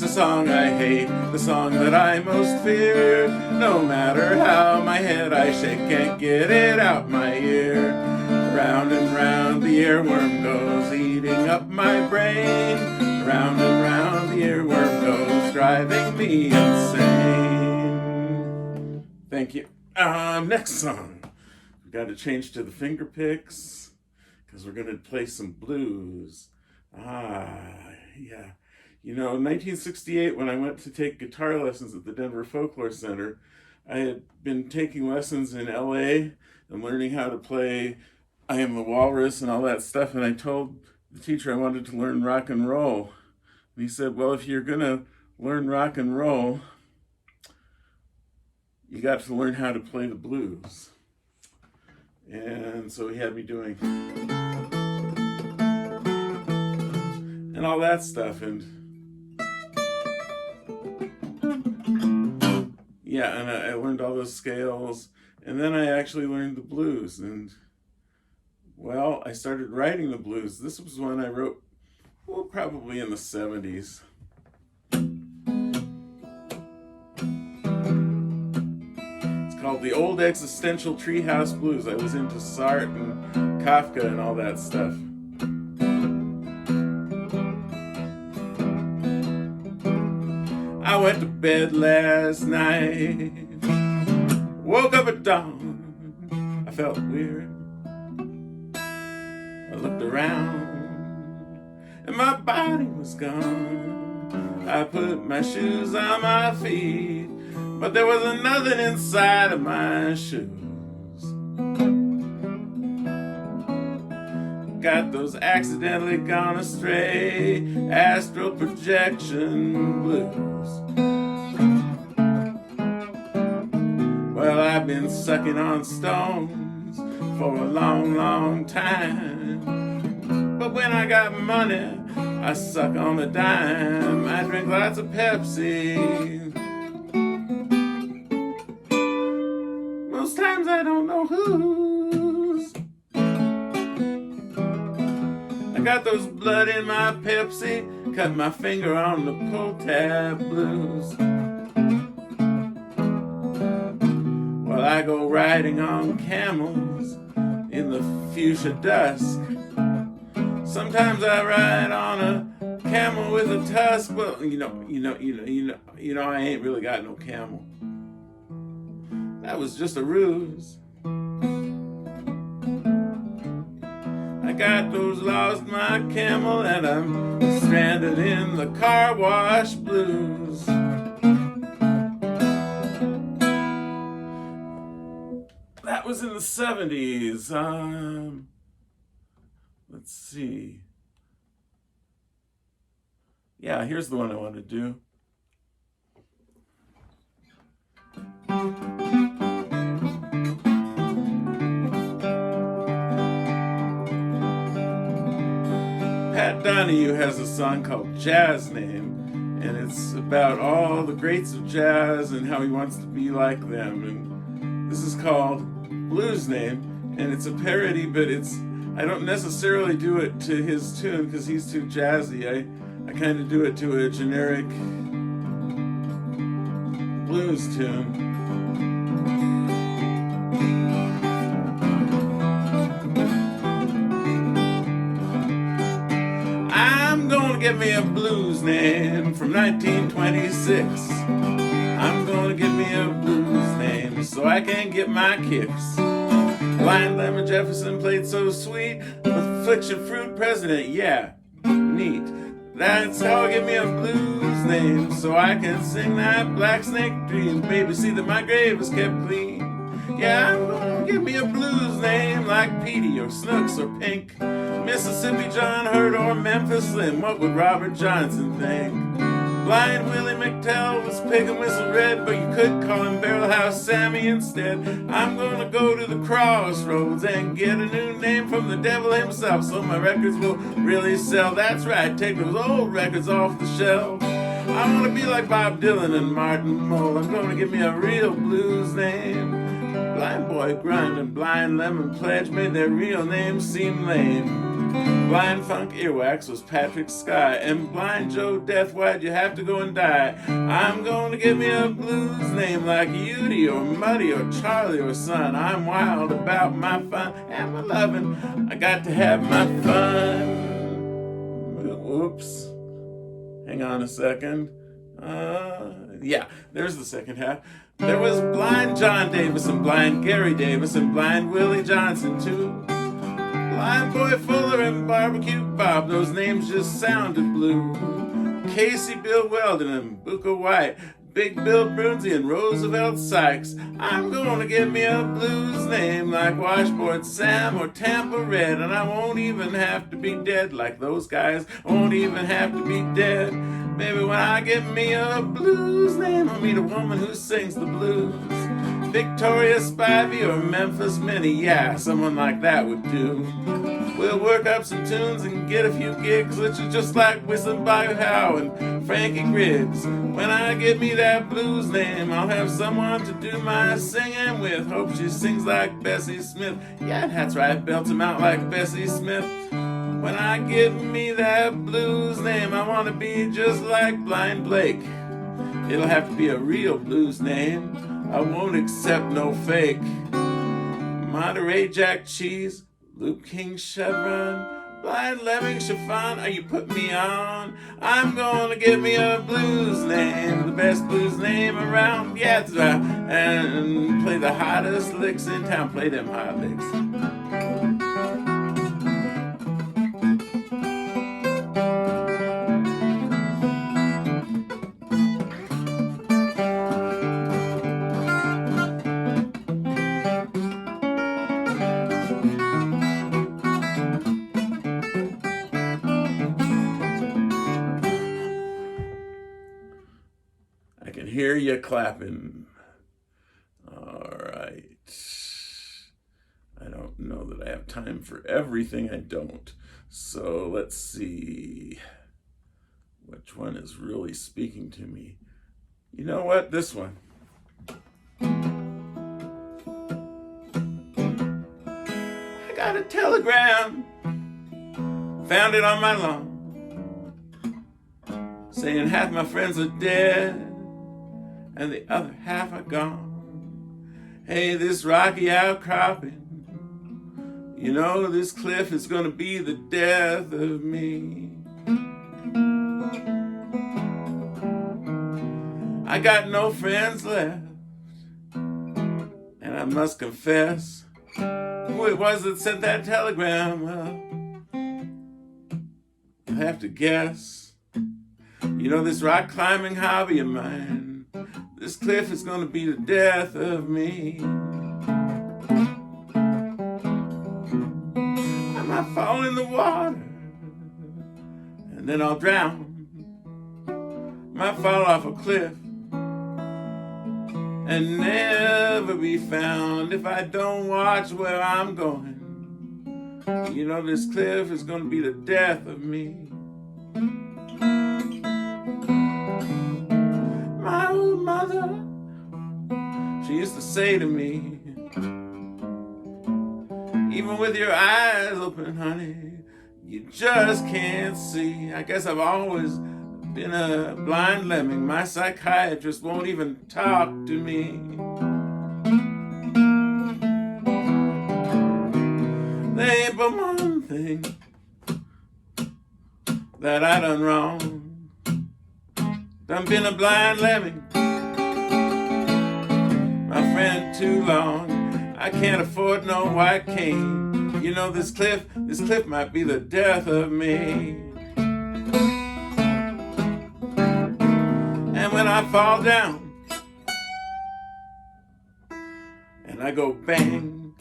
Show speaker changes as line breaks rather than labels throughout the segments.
the song I hate, the song that I most fear. No matter how my head I shake, can't get it out my ear. Round and round the earworm goes, eating up my brain. Round and round the earworm goes, driving me insane. Thank you. Next song. We've got to change to the finger picks because we're going to play some blues. Yeah. You know, in 1968, when I went to take guitar lessons at the Denver Folklore Center, I had been taking lessons in LA and learning how to play I Am the Walrus and all that stuff, and I told the teacher I wanted to learn rock and roll. And he said, well, if you're going to learn rock and roll, you got to learn how to play the blues. And so he had me doing and all that stuff, and yeah, and I learned all those scales, and then I actually learned the blues, and well, I started writing the blues. This was one I wrote, well, probably in the 70s. It's called the Old Existential Blues. I was into Sartre and Kafka and all that stuff. I went to bed last night, woke up at dawn, I felt weird. I looked around, and my body was gone. I put my shoes on my feet, but there was nothing inside of my shoes. Got those accidentally gone astray astral projection blues. Well, I've been sucking on stones for a long, long time. But when I got money, I suck on a dime. I drink lots of Pepsi. Most times I don't know whose. I got those blood in my Pepsi, cut my finger on the pull tab blues. Well, I go riding on camels in the fuchsia dusk. Sometimes I ride on a camel with a tusk. Well, I ain't really got no camel. That was just a ruse. I got those lost my camel and I'm stranded in the car wash blues. That was in the 70s. Let's see. Yeah, here's the one I want to do. Pat Donahue has a song called Jazz Name, and it's about all the greats of jazz and how he wants to be like them. And this is called Blues Name, and it's a parody, but I don't necessarily do it to his tune because he's too jazzy. I kind of do it to a generic blues tune. I'm gonna get me a blues name from 1926. I'm gonna get me a blues name so I can get my kicks. Blind Lemon Jefferson played so sweet. Affliction Fruit President, yeah, neat. That's how I get me a blues name so I can sing that Black Snake Dream. Baby, see that my grave is kept clean. Yeah, I'm gonna get me a blues name like Petey or Snooks or Pink, Mississippi John Hurt or Memphis Slim. What would Robert Johnson think? Blind Willie McTell was Pig and Whistle Red, but you could call him Barrelhouse Sammy instead. I'm gonna go to the crossroads and get a new name from the devil himself so my records will really sell. That's right, take those old records off the shelf. I wanna be like Bob Dylan and Martin Mull. I'm gonna give me a real blues name. Blind Boy Grunt and Blind Lemon Pledge made their real names seem lame. Blind Funk Earwax was Patrick Sky, and Blind Joe Death, why'd you have to go and die? I'm gonna give me a blues name like Udi or Muddy or Charlie or Son. I'm wild about my fun and my lovin'. I got to have my fun. Whoops. Hang on a second. Yeah, there's the second half. There was Blind John Davis and Blind Gary Davis and Blind Willie Johnson too. Blind Boy Fuller and Barbecue Bob, those names just sounded blue. Casey Bill Weldon and Booker White, Big Bill Brunsey and Roosevelt Sykes. I'm gonna give me a blues name like Washboard Sam or Tampa Red, and I won't even have to be dead like those guys. I won't even have to be dead. Maybe when I get me a blues name, I'll meet a woman who sings the blues. Victoria Spivey or Memphis Minnie, yeah, someone like that would do. We'll work up some tunes and get a few gigs, which is just like Whistling Bayou Howe and Frankie Griggs. When I get me that blues name, I'll have someone to do my singing with. Hope she sings like Bessie Smith. Yeah, that's right, belt him out like Bessie Smith. When I get me that blues name, I want to be just like Blind Blake. It'll have to be a real blues name. I won't accept no fake. Monterey Jack Cheese, Luke King Chevron, Blind Lemming Chiffon, are you putting me on? I'm gonna get me a blues name, the best blues name around. Yeah, that's right. And play the hottest licks in town. Play them hot licks. Hear you clapping. All right. I don't know that I have time for everything. I don't. So let's see. Which one is really speaking to me? You know what? This one. I got a telegram. Found it on my lawn. Saying half my friends are dead and the other half are gone. Hey, this rocky outcropping, you know this cliff is gonna be the death of me. I got no friends left, and I must confess, who it was that sent that telegram, well, I'll have to guess. You know this rock climbing hobby of mine, this cliff is gonna be the death of me. I might fall in the water, and then I'll drown. Might fall off a cliff, and never be found if I don't watch where I'm going. You know this cliff is gonna be the death of me. My old mother, she used to say to me, even with your eyes open, honey, you just can't see. I guess I've always been a blind lemming. My psychiatrist won't even talk to me. There ain't but one thing that I done wrong. Done been a blind lemming, my friend, too long. I can't afford no white cane. You know this cliff might be the death of me. And when I fall down and I go bang,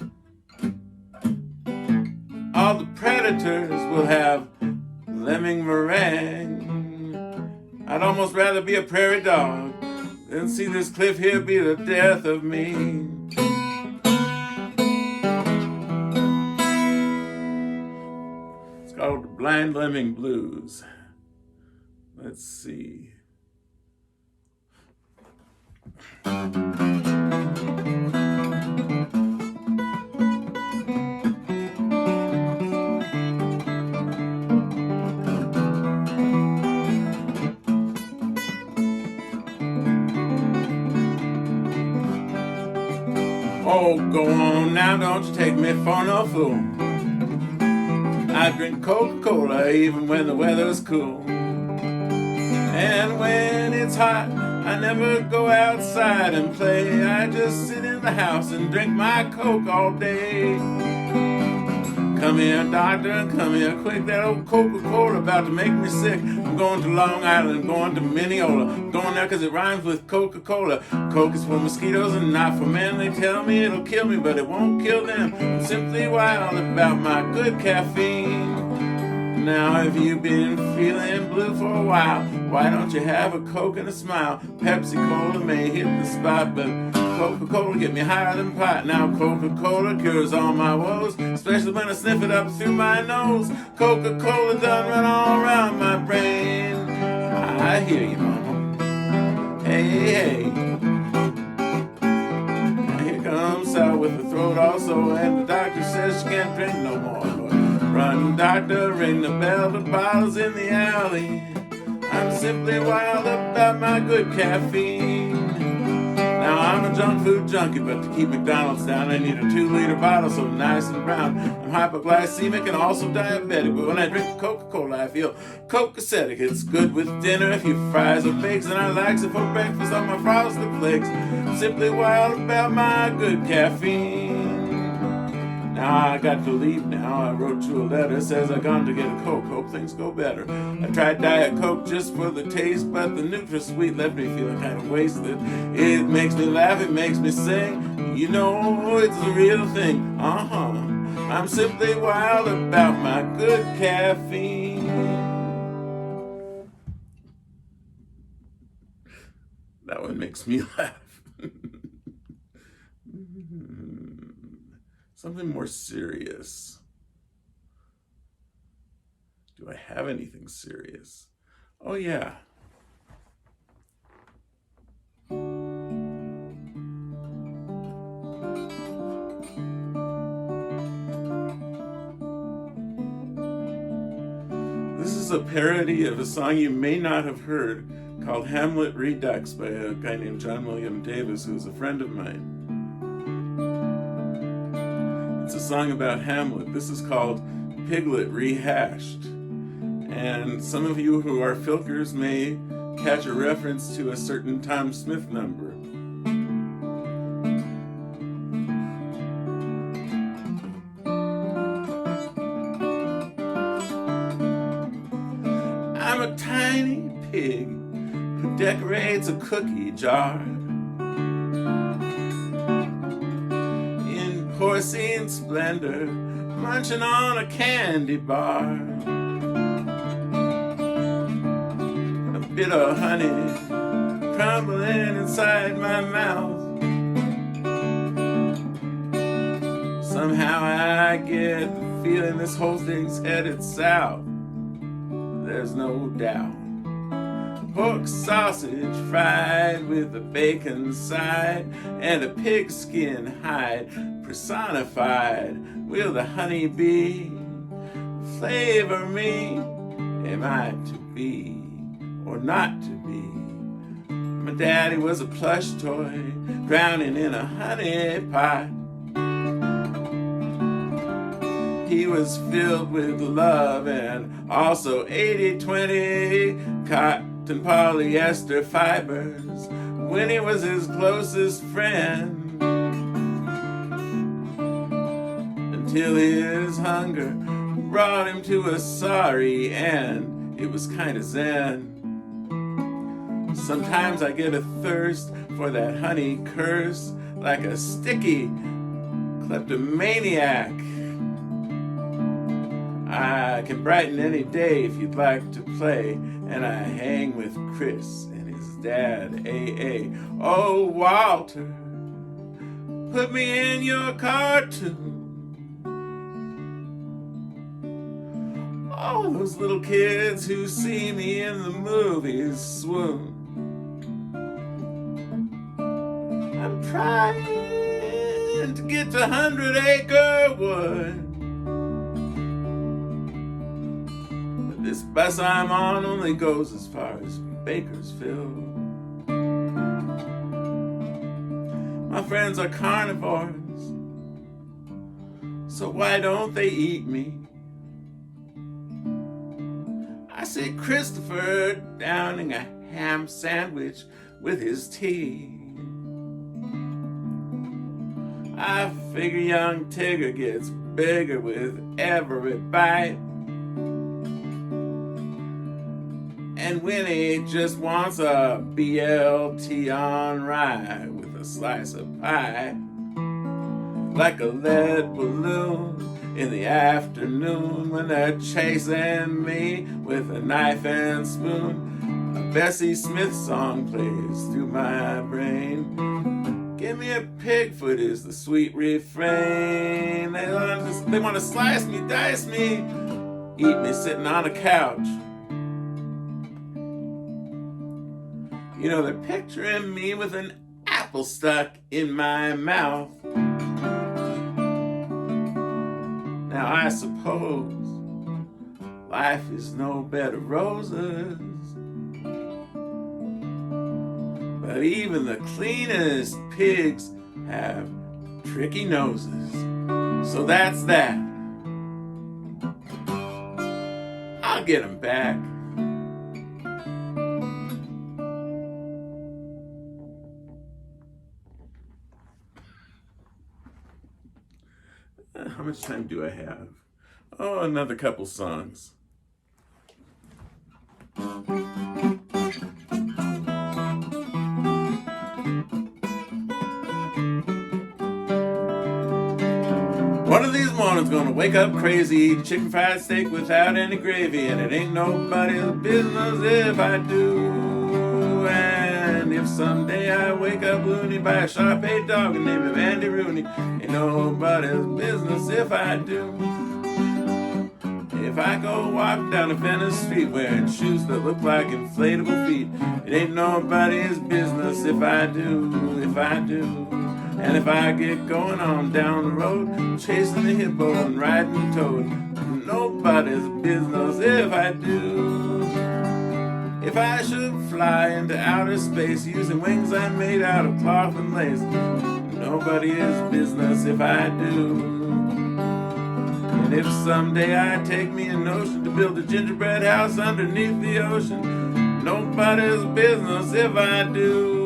all the predators will have lemming meringue. I'd almost rather be a prairie dog than see this cliff here be the death of me. It's called the Blind Lemming Blues. Let's see. Oh, go on now, don't you take me for no fool. I drink Coca-Cola even when the weather's cool. And when it's hot, I never go outside and play. I just sit in the house and drink my Coke all day. Come here, doctor, come here quick. That old Coca-Cola about to make me sick. I'm going to Long Island, going to Mineola. I'm going there because it rhymes with Coca-Cola. Coke is for mosquitoes and not for men. They tell me it'll kill me, but it won't kill them. I'm simply wild about my good caffeine. Now if you've been feeling blue for a while, why don't you have a Coke and a smile? Pepsi-Cola may hit the spot, but Coca-Cola get me higher than pot. Now Coca-Cola cures all my woes, especially when I sniff it up through my nose. Coca-Cola done run all around my brain. I hear you, mama. Hey, hey. Now here comes Sal with the throat also, and the doctor says she can't drink no more. Run, doctor, ring the bell, the bottle's in the alley. I'm simply wild about my good caffeine. Now I'm a junk food junkie, but to keep McDonald's down I need a 2-liter bottle so nice and brown. I'm hypoglycemic and also diabetic, but when I drink Coca-Cola I feel coke-acidic. It's good with dinner, a few fries or bakes, and I like it for breakfast on my frosted flakes. Simply wild about my good caffeine. Now I got to leave now. I wrote you a letter, says I gone to get a Coke, hope things go better. I tried Diet Coke just for the taste, but the NutraSweet left me feeling kind of wasted. It makes me laugh, it makes me sing. You know it's the real thing. I'm simply wild about my good caffeine. That one makes me laugh. Something more serious. Do I have anything serious? Oh yeah. This is a parody of a song you may not have heard called Hamlet Redux by a guy named John William Davis, who's a friend of mine. It's a song about Hamlet. This is called Piglet Rehashed. And some of you who are filkers may catch a reference to a certain Tom Smith number. I'm a tiny pig who decorates a cookie jar porcine splendor, munching on a candy bar. A bit of honey crumbling inside my mouth. Somehow I get the feeling this whole thing's headed south. There's no doubt. Pork sausage fried with a bacon side and a pigskin hide personified. Will the honey bee flavor me? Am I to be or not to be? My daddy was a plush toy drowning in a honey pot. He was filled with love and also 80-20 cotton polyester fibers when he was his closest friend, until his hunger brought him to a sorry end. It was kind of zen. Sometimes I get a thirst for that honey curse like a sticky kleptomaniac. I can brighten any day if you'd like to play, and I hang with Chris and his dad, A.A. Oh, Walter, put me in your cartoon. All those little kids who see me in the movies swoon. I'm trying to get to 100 Acre Wood. This bus I'm on only goes as far as Bakersfield. My friends are carnivores, so why don't they eat me? I see Christopher downing a ham sandwich with his tea. I figure young Tigger gets bigger with every bite, and Winnie just wants a BLT on rye with a slice of pie. Like a lead balloon in the afternoon when they're chasing me with a knife and spoon, a Bessie Smith song plays through my brain. Give me a pigfoot is the sweet refrain. They want to slice me, dice me, eat me sitting on a couch. You know, they're picturing me with an apple stuck in my mouth. Now I suppose life is no bed of roses, but even the cleanest pigs have tricky noses. So that's that. I'll get 'em back. How much time do I have? Oh, another couple songs. One of these mornings gonna wake up crazy, eat chicken fried steak without any gravy, and it ain't nobody's business if I do. And if someday I wake up loony by a Shar-Pei dog and name him Andy Rooney, ain't nobody's business if I do. If I go walk down a Venice street wearing shoes that look like inflatable feet, it ain't nobody's business if I do, if I do. And if I get going on down the road, chasing the hippo and riding the toad, nobody's business if I do. If I should fly into outer space using wings I made out of cloth and lace, nobody's business if I do. And if someday I take me a notion to build a gingerbread house underneath the ocean, nobody's business if I do.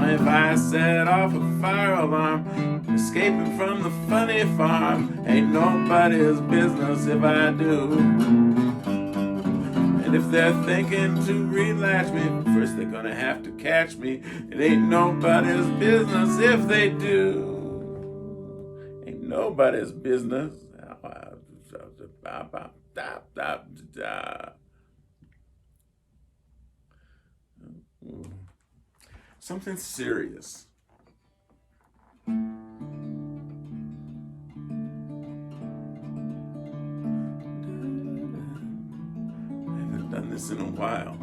If I set off a fire alarm, escaping from the funny farm, ain't nobody's business if I do. And if they're thinking to relatch me, first they're gonna have to catch me. It ain't nobody's business if they do. Ain't nobody's business. Something serious. I haven't done this in a while.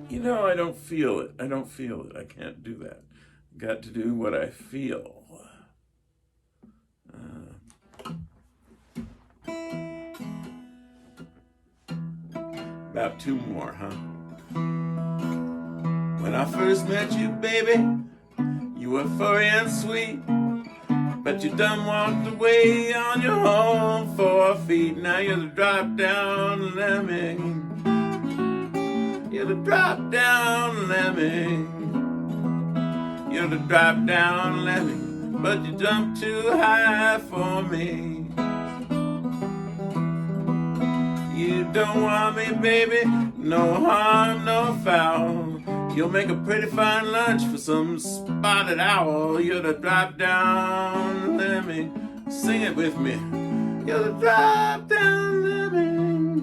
You know, I don't feel it. I don't feel it. I can't do that. Got to do what I feel. About two more, huh? When I first met you, baby, you were furry and sweet, but you done walked away on your own 4 feet. Now you're the drop-down lemming. You're the drop-down lemming. You're the drop-down lemming, but you jumped too high for me. You don't want me, baby, no harm, no foul. You'll make a pretty fine lunch for some spotted owl. You're the drop-down lemming. Sing it with me. You're the drop-down lemming.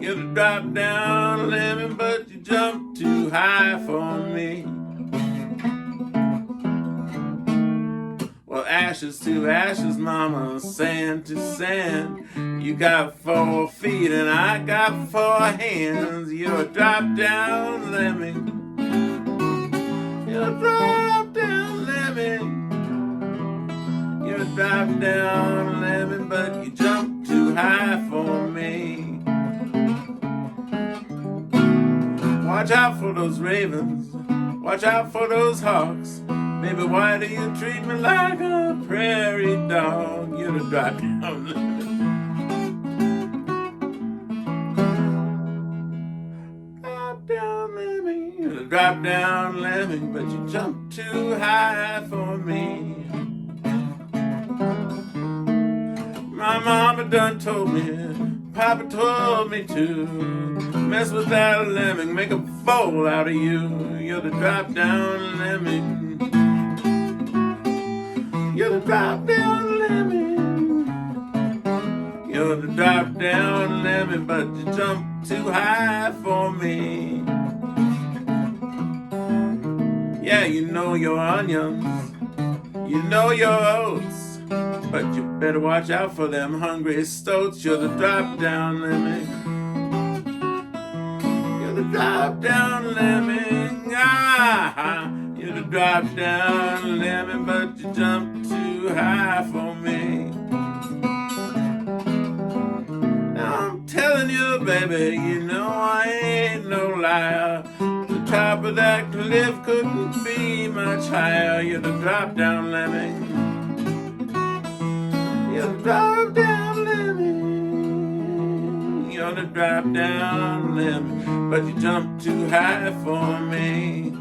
You're the drop-down lemming, but you jumped too high for me. Well, ashes to ashes, mama, sand to sand. You got 4 feet and I got 4 hands. You're a drop-down lemming. You're a drop-down lemming. You're a drop-down lemming, but you jumped too high for me. Watch out for those ravens, watch out for those hawks. Baby, why do you treat me like a prairie dog? You're the drop down lemon. Drop down lemon, you're the drop down lemon, but you jump too high for me. My mama done told me, Papa told me to mess with that lemon, make a bowl out of you. You're the drop down lemon. You're the drop down lemon. You're the drop down lemon, but you jump too high for me. Yeah, you know your onions, you know your oats, but you better watch out for them hungry stoats. You're the drop down lemon. You're the drop down lemon. Ah, you're the drop down lemon, but you jump too high for me. Now I'm telling you, baby, you know I ain't no liar. The top of that cliff couldn't be much higher. You're the drop down lemon. You're the drop down lemon. You're the drop down lemon, but you jump too high for me.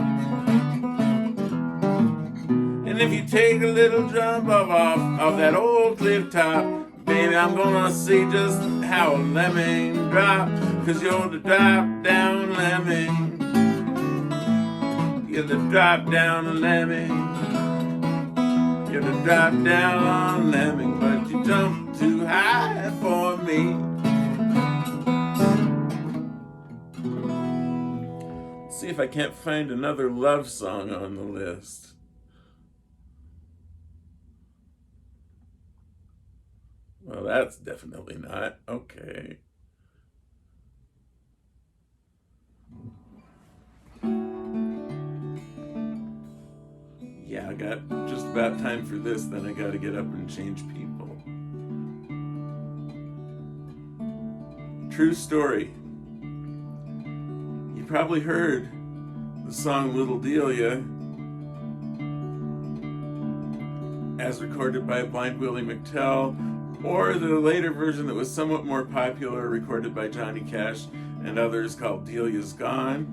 And if you take a little jump off that old cliff top, baby, I'm gonna see just how a lemon drop. 'Cause you're the drop down lemon. You're the drop down lemon. You're the drop down lemon, but you jump too high for me. Let's see if I can't find another love song on the list. Well, that's definitely not. Okay. Yeah, I got just about time for this, then I gotta get up and change people. True story. You probably heard the song Little Delia as recorded by Blind Willie McTell, or the later version that was somewhat more popular, recorded by Johnny Cash and others, called Delia's Gone,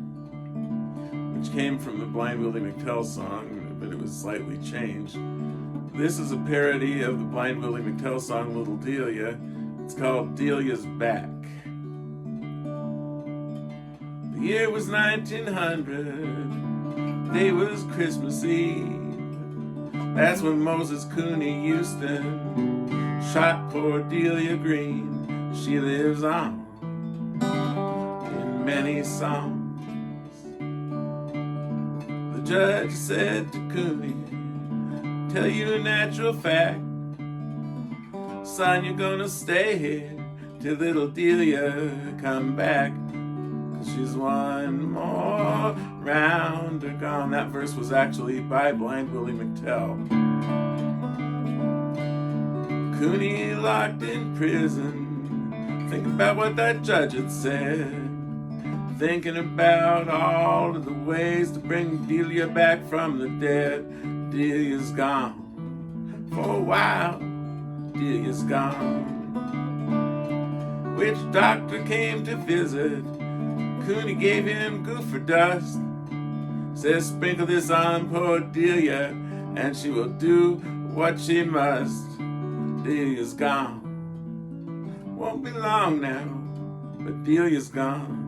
which came from the Blind Willie McTell song, but it was slightly changed. This is a parody of the Blind Willie McTell song Little Delia. It's called Delias Back. The year was 1900. Day was Christmas Eve. That's when Moses Cooney Houston shot poor Delia Green. She lives on in many songs. The judge said to Cooney, tell you a natural fact, son, you're gonna stay here till little Delia come back, 'cause she's one more round or gone. That verse was actually by Blind Willie McTell. Cooney locked in prison. Think about what that judge had said. Thinking about all of the ways to bring Delia back from the dead. Delia's gone. For a while, Delia's gone. Which doctor came to visit? Cooney gave him goof for dust. Says sprinkle this on poor Delia, and she will do what she must. Delia's gone. Won't be long now, but Delia's gone.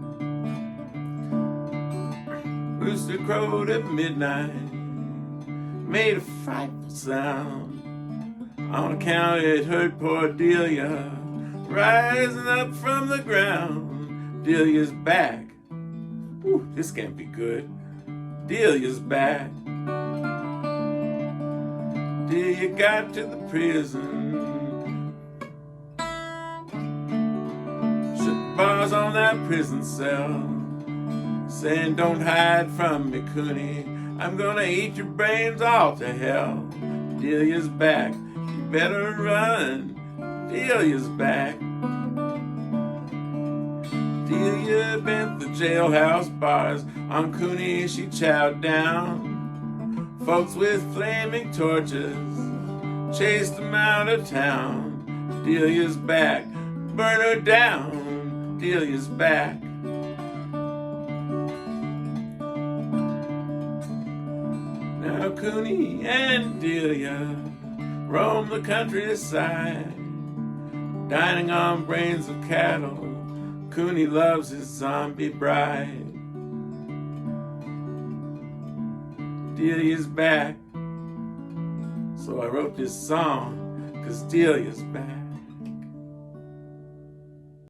Rooster crowed at midnight, made a frightful sound. On account it hurt poor Delia, rising up from the ground. Delia's back. Whew, this can't be good. Delia's back. Delia got to the prison. Shut bars on that prison cell, saying don't hide from me, Cooney. I'm gonna eat your brains all to hell. Delia's back. You better run. Delia's back. Delia bent the jailhouse bars. On Cooney she chowed down. Folks with flaming torches chased them out of town. Delia's back, burn her down. Delia's back. Now Cooney and Delia roam the countryside, dining on brains of cattle. Cooney loves his zombie bride. Delia's back. So I wrote this song, 'cause Delia's back.